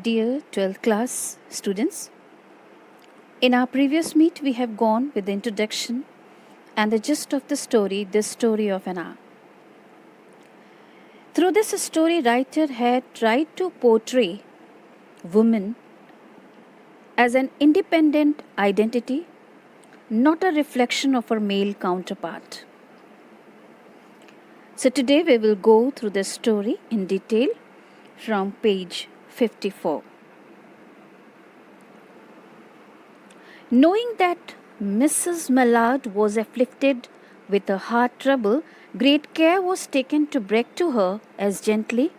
Dear 12th class students, in our previous meet we have gone with the introduction and the gist of the story, The Story of Anna. Through this story, writer had tried to portray woman as an independent identity, not a reflection of her male counterpart. So today we will go through the story in detail from page 54. Knowing that Mrs. Mallard was afflicted with a heart trouble, great care was taken to break to her as gently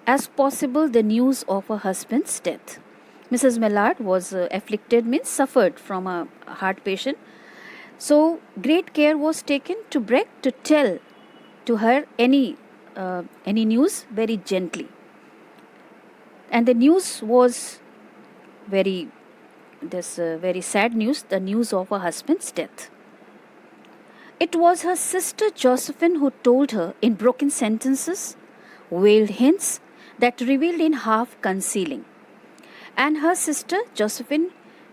as possible the news of her husband's death. Mrs. Mallard was afflicted, means suffered from a heart patient. So great care was taken to break to tell to her any news very gently. And the news was very sad news, the news of her husband's death. It was her sister Josephine who told her in broken sentences, veiled hints that revealed in half concealing. And her sister Josephine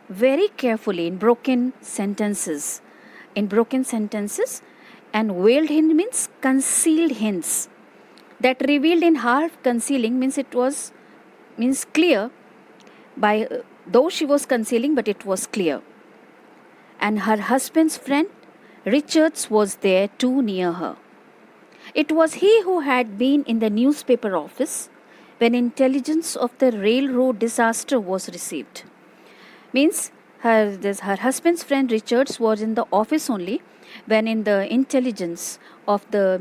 very carefully in broken sentences, and veiled hint means concealed hints that revealed in half concealing means clear by though she was concealing, but it was clear. And her husband's friend Richards was there too near her. It was he who had been in the newspaper office when intelligence of the railroad disaster was received. Means her husband's friend Richards was in the office only when in the intelligence of the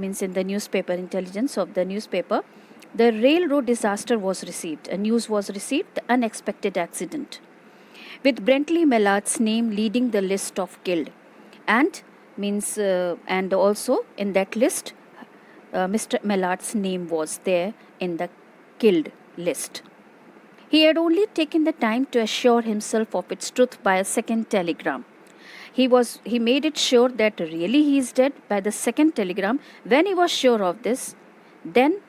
newspaper, the railroad disaster was received. A news was received, the unexpected accident, with Brentley Mallard's name leading the list of killed, and also in that list, Mr. Mallard's name was there in the killed list. He had only taken the time to assure himself of its truth by a second telegram. He made it sure that really he is dead by the second telegram. When he was sure of this, then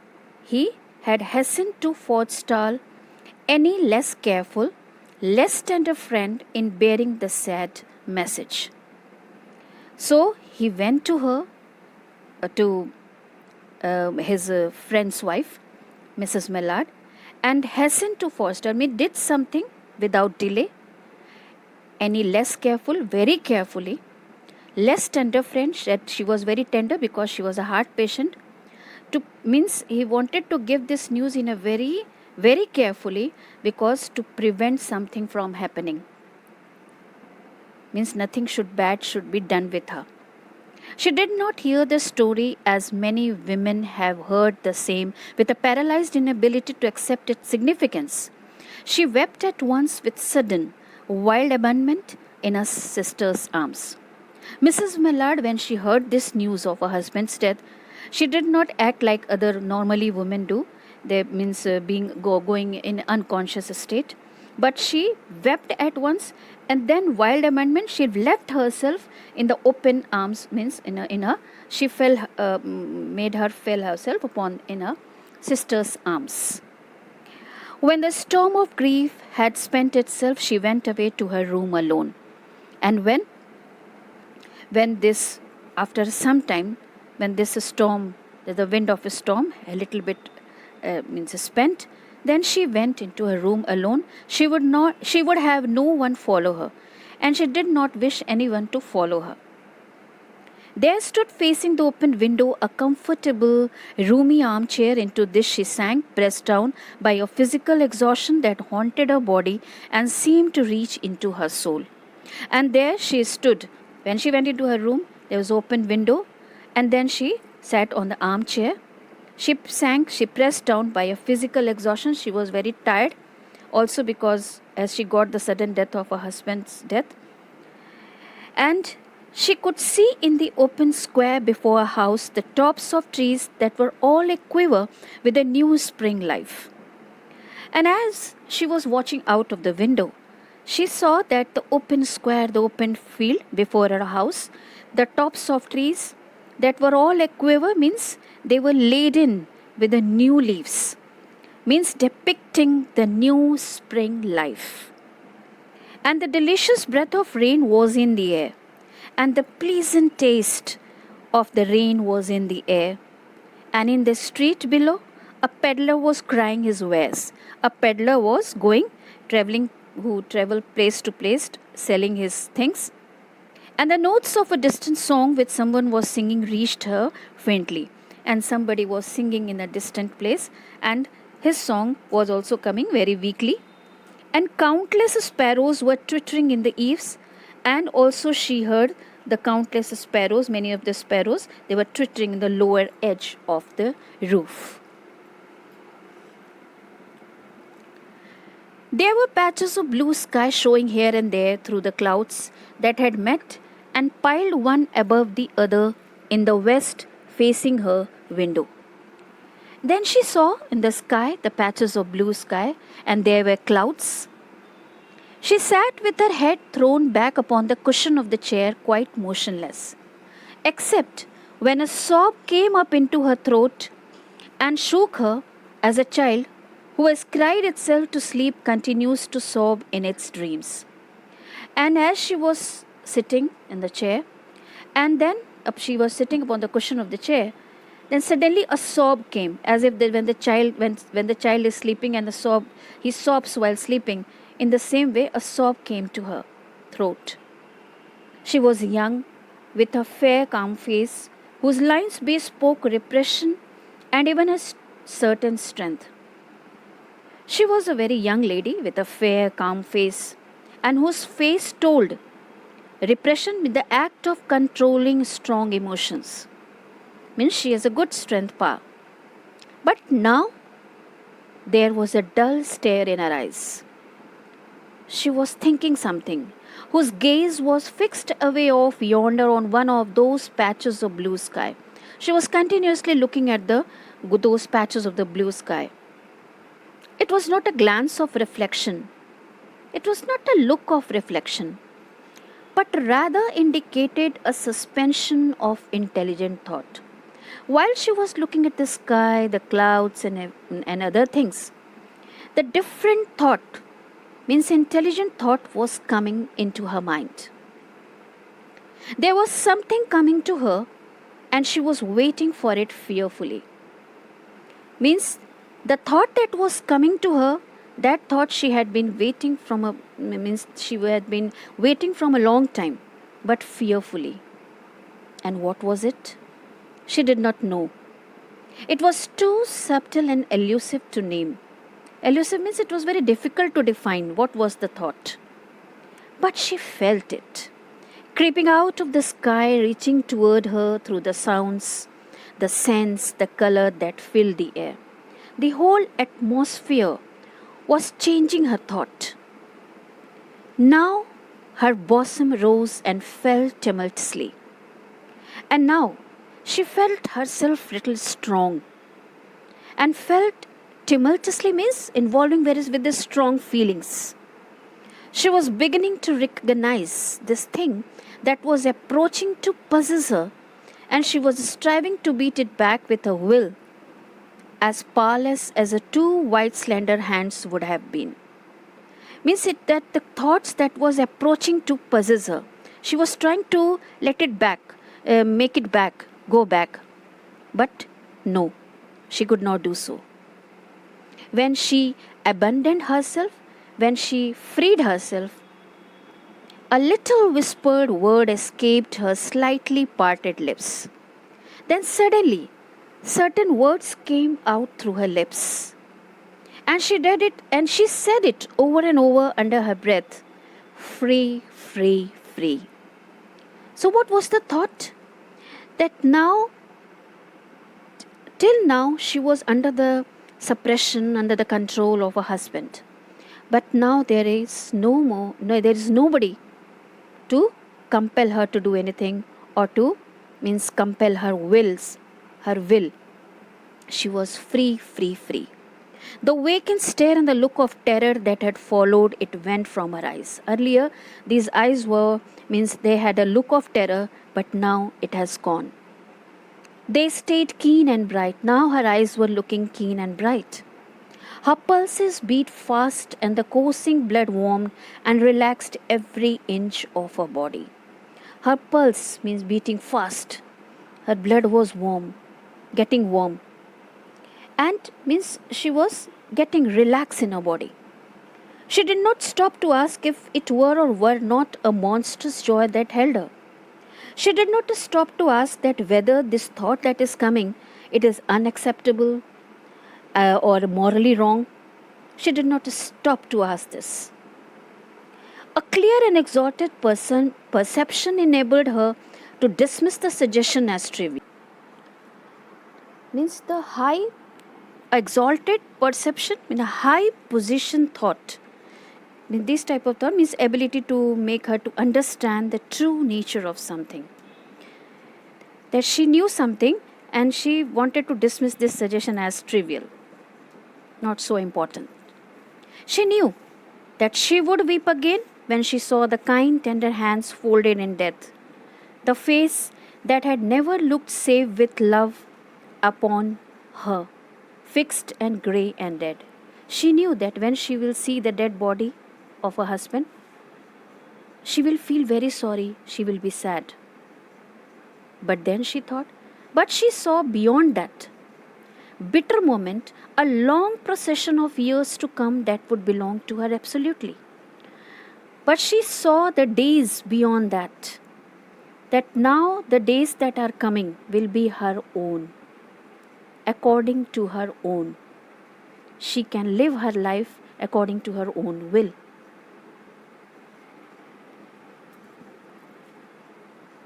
he had hastened to forestall any less careful, less tender friend in bearing the sad message. So he went to her, to his friend's wife, Mrs. Mallard, and hastened to forestall, did something without delay. Any less careful, very carefully, less tender friend, she was very tender because she was a heart patient, he wanted to give this news in a very, very carefully because to prevent something from happening. Nothing bad should be done with her. She did not hear the story as many women have heard the same with a paralyzed inability to accept its significance. She wept at once with sudden, wild abandonment in her sister's arms. Mrs. Mallard, when she heard this news of her husband's death, she did not act like other normally women do. They going in unconscious state. But she wept at once, and then wild amendment, she left herself in the open arms, she made her fell herself upon in her sister's arms. When the storm of grief had spent itself, she went away to her room alone. And when this, after some time, when this storm, the wind of a storm, a little bit spent, then she went into her room alone. She would have no one follow her, and she did not wish anyone to follow her. There stood facing the open window a comfortable, roomy armchair. Into this she sank, pressed down by a physical exhaustion that haunted her body and seemed to reach into her soul. And there she stood. When she went into her room, there was an open window, and then she sat on the armchair. She sank, she pressed down by a physical exhaustion. She was very tired, also because as she got the sudden death of her husband's death. And she could see in the open square before her house the tops of trees that were all aquiver with a new spring life. And as she was watching out of the window, she saw that the open square, the open field before her house, the tops of trees that were all aquiver, they were laden with the new leaves, means depicting the new spring life. And the delicious breath of rain was in the air, and the pleasant taste of the rain was in the air. And in the street below, a peddler was crying his wares. A peddler was traveling, who traveled place to place, selling his things. And the notes of a distant song which someone was singing reached her faintly. And somebody was singing in a distant place, and his song was also coming very weakly. And countless sparrows were twittering in the eaves, and also she heard the countless sparrows, many of the sparrows, they were twittering in the lower edge of the roof. There were patches of blue sky showing here and there through the clouds that had met and piled one above the other in the west facing her window. Then she saw in the sky the patches of blue sky, and there were clouds. She sat with her head thrown back upon the cushion of the chair, quite motionless, except when a sob came up into her throat and shook her, as a child who has cried itself to sleep continues to sob in its dreams. And as she was sitting in the chair, and then she was sitting upon the cushion of the chair, then suddenly a sob came, as if when the child is sleeping and he sobs while sleeping. In the same way, a sob came to her throat. She was young, with a fair, calm face, whose lines bespoke repression and even a certain strength. She was a very young lady with a fair, calm face, and whose face told repression with the act of controlling strong emotions. Means she has a good strength power. But now there was a dull stare in her eyes. She was thinking something, whose gaze was fixed away off yonder on one of those patches of blue sky. She was continuously looking at those patches of the blue sky. It was not a glance of reflection. It was not a look of reflection, but rather indicated a suspension of intelligent thought. While she was looking at the sky, the clouds, and other things, the different thought, means intelligent thought, was coming into her mind. There was something coming to her, and she was waiting for it fearfully. Means the thought that was coming to her, that thought she had been waiting from a long time, but fearfully. And what was it? She did not know. It was too subtle and elusive to name. Elusive means it was very difficult to define what was the thought. But she felt it, creeping out of the sky, reaching toward her through the sounds, the scents, the color that filled the air. The whole atmosphere was changing her thought. Now her bosom rose and fell tumultuously. And now she felt herself little strong. And felt tumultuously means involving with the strong feelings. She was beginning to recognize this thing that was approaching to possess her, and she was striving to beat it back with her will, as powerless as her two white slender hands would have been. Means it that the thoughts that was approaching to possess her, she was trying to let it back, make it back, go back. But no, she could not do so. When she abandoned herself, when she freed herself, a little whispered word escaped her slightly parted lips. Then suddenly, certain words came out through her lips. And she did it, and she said it over and over under her breath. Free, free, free. So what was the thought? That till now she was under the suppression, under the control of her husband. But now there is there is nobody to compel her to do anything, or to compel her will. She was free, free, free. The vacant stare and the look of terror that had followed it went from her eyes. Earlier, these eyes they had a look of terror, but now it has gone. They stayed keen and bright. Now her eyes were looking keen and bright. Her pulses beat fast and the coursing blood warmed and relaxed every inch of her body. Her pulse means beating fast. Her blood was warm, getting warm. And means she was getting relaxed in her body. She did not stop to ask if it were or were not a monstrous joy that held her. She did not stop to ask that whether this thought that is coming, it is unacceptable or morally wrong. She did not stop to ask this. A clear and exalted perception enabled her to dismiss the suggestion as trivial. Means the high exalted perception in a high position thought. This type of thought means ability to make her to understand the true nature of something. That she knew something and she wanted to dismiss this suggestion as trivial, not so important. She knew that she would weep again when she saw the kind, tender hands folded in death, the face that had never looked save with love upon her, fixed and grey and dead. She knew that when she will see the dead body of her husband, she will feel very sorry, she will be sad. But then she thought, but she saw beyond that bitter moment a long procession of years to come that would belong to her absolutely. But she saw the days beyond that now the days that are coming will be her own, according to her own. She can live her life according to her own will.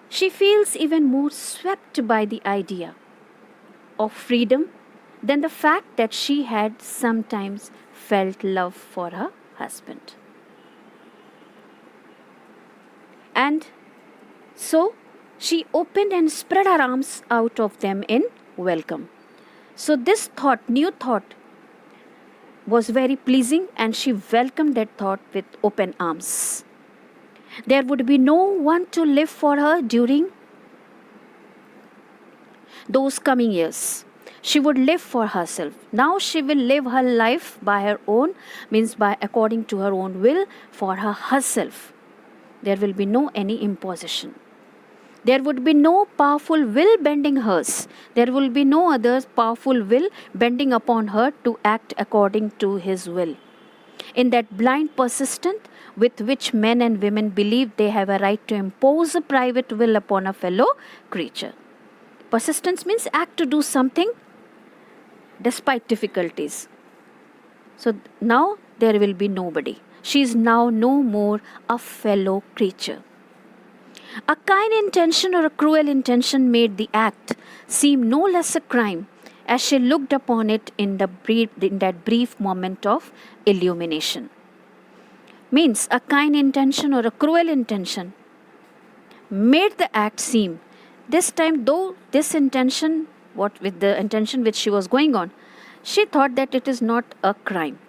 She feels even more swept by the idea of freedom than the fact that she had sometimes felt love for her husband. And so she opened and spread her arms out of them in welcome. So this thought, new thought, was very pleasing and she welcomed that thought with open arms. There would be no one to live for her during those coming years. She would live for herself. Now she will live her life by her own, means by according to her own will, for her herself. There will be no any imposition. There would be no powerful will bending hers. There will be no other powerful will bending upon her to act according to his will. In that blind persistence with which men and women believe they have a right to impose a private will upon a fellow creature. Persistence means act to do something despite difficulties. So now there will be nobody. She is now no more a fellow creature. A kind intention or a cruel intention made the act seem no less a crime as she looked upon it in that brief moment of illumination. Means a kind intention or a cruel intention made the act seem, this time though this intention, what with the intention which she was going on, she thought that it is not a crime.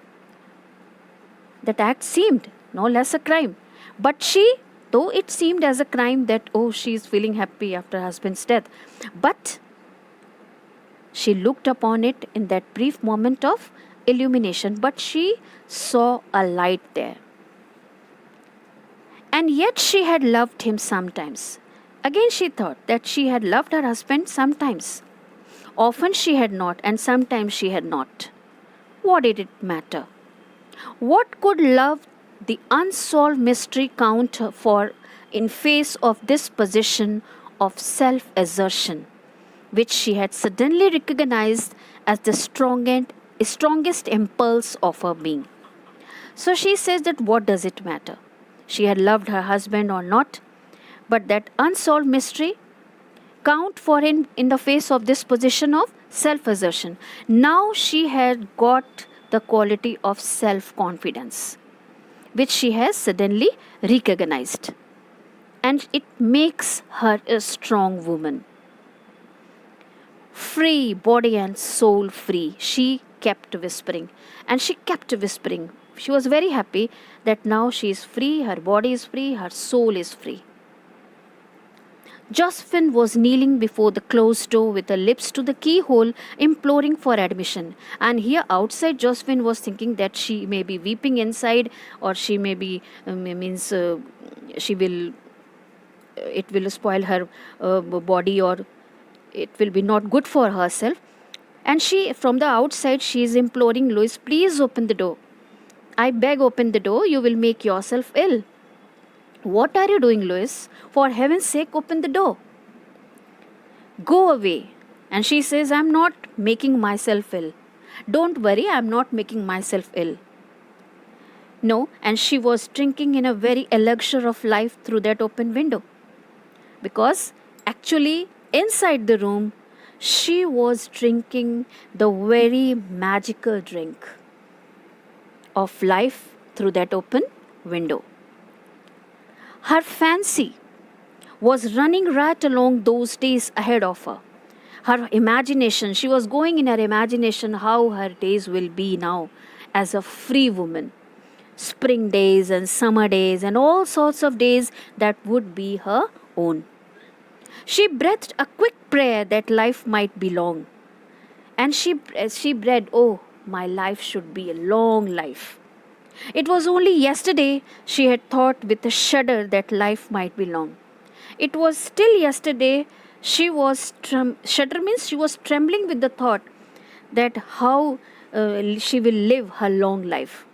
That act seemed no less a crime. But she, though it seemed as a crime that, oh, she is feeling happy after her husband's death, but she looked upon it in that brief moment of illumination, but she saw a light there. And yet she had loved him sometimes. Again she thought that she had loved her husband sometimes. Often she had not, and sometimes she had not. What did it matter? What could love, the unsolved mystery, count for in face of this position of self-assertion, which she had suddenly recognized as the strongest impulse of her being? So she says that what does it matter? She had loved her husband or not, but that unsolved mystery count for in the face of this position of self-assertion. Now she had got the quality of self-confidence, which she has suddenly recognized. And it makes her a strong woman. Free, body and soul free. She kept whispering. And she kept whispering. She was very happy that now she is free, her body is free, her soul is free. Josephine was kneeling before the closed door with her lips to the keyhole, imploring for admission. And here outside, Josephine was thinking that she may be weeping inside, or she may be, she will, it will spoil her body, or it will be not good for herself. And she, from the outside, she is imploring Louis, please open the door. I beg, open the door, you will make yourself ill. What are you doing, Louis? For heaven's sake, open the door. Go away. And she says, I'm not making myself ill. Don't worry, I'm not making myself ill. No, and she was drinking in a very elixir of life through that open window. Because actually, inside the room, she was drinking the very magical drink of life through that open window. Her fancy was running right along those days ahead of her. Her imagination, she was going in her imagination how her days will be now as a free woman. Spring days and summer days and all sorts of days that would be her own. She breathed a quick prayer that life might be long. And she breathed, oh, my life should be a long life. It was only yesterday she had thought with a shudder that life might be long. It was still yesterday she was shudder means she was trembling with the thought that how she will live her long life.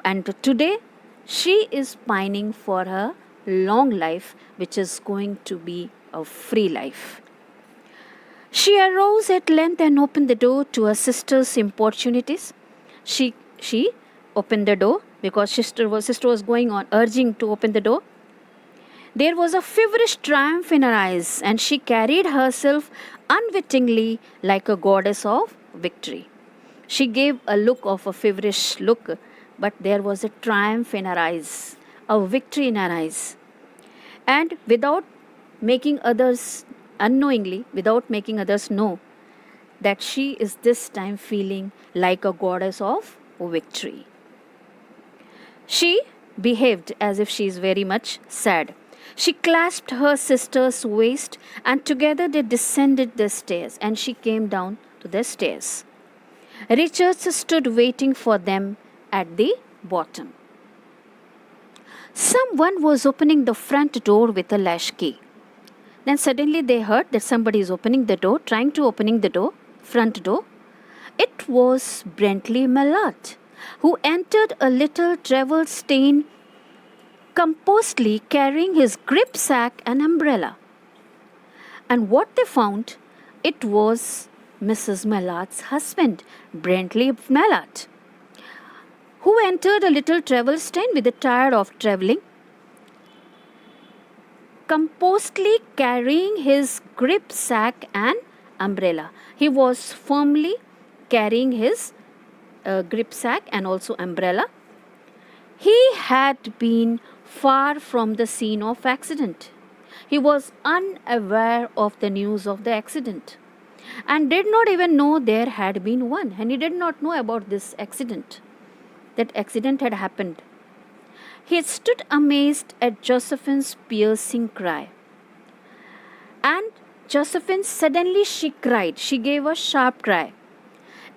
And today she is pining for her long life, which is going to be a free life. She arose at length and opened the door to her sister's importunities. She opened the door because sister was going on urging to open the door. There was a feverish triumph in her eyes, and she carried herself unwittingly like a goddess of victory. She gave a look of a feverish look, but there was a triumph in her eyes, a victory in her eyes. And without making others, unknowingly, without making others know, that she is this time feeling like a goddess of victory. She behaved as if she is very much sad. She clasped her sister's waist, and together they descended the stairs, and she came down to the stairs. Richards stood waiting for them at the bottom. Someone was opening the front door with a latch key. Then suddenly they heard that somebody is opening the door, trying to opening the door, front door. It was Bentley Mallard, who entered a little travel-stained composedly carrying his grip sack and umbrella. And what they found, it was Mrs. Mallard's husband, Bentley Mallard, who entered a little travel stand with a tired of traveling, composedly carrying his grip sack and umbrella. He was firmly carrying his grip sack and also umbrella. He had been far from the scene of accident. He was unaware of the news of the accident and did not even know there had been one, and he did not know about this accident. That accident had happened. He stood amazed at Josephine's piercing cry. And Josephine suddenly she cried. She gave a sharp cry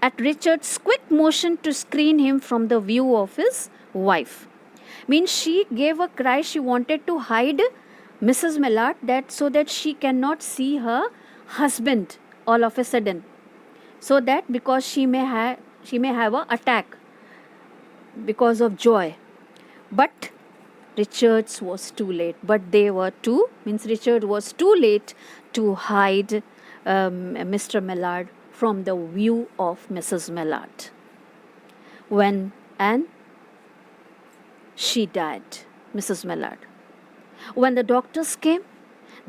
at Richard's quick motion to screen him from the view of his wife. Means she gave a cry. She wanted to hide Mrs. Mallard so that she cannot see her husband all of a sudden. So that because she may have an attack because of joy. But Richards was too late. But they were too, means Richard was too late to hide Mr. Mallard from the view of Mrs. Mallard. And she died, Mrs. Mallard. When the doctors came,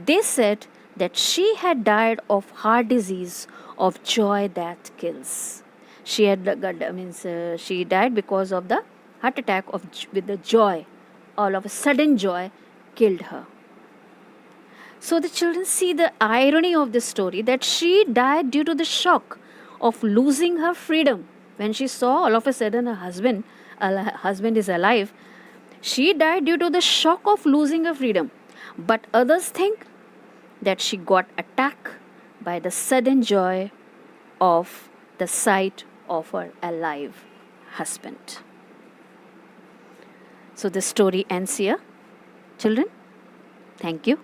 they said that she had died of heart disease of joy that kills. She died because of the heart attack with the joy. All of a sudden joy killed her. So the children see the irony of this story, that she died due to the shock of losing her freedom. When she saw all of a sudden her husband is alive, she died due to the shock of losing her freedom. But others think that she got attacked by the sudden joy of the sight of her alive husband. So the story ends here. Children, thank you.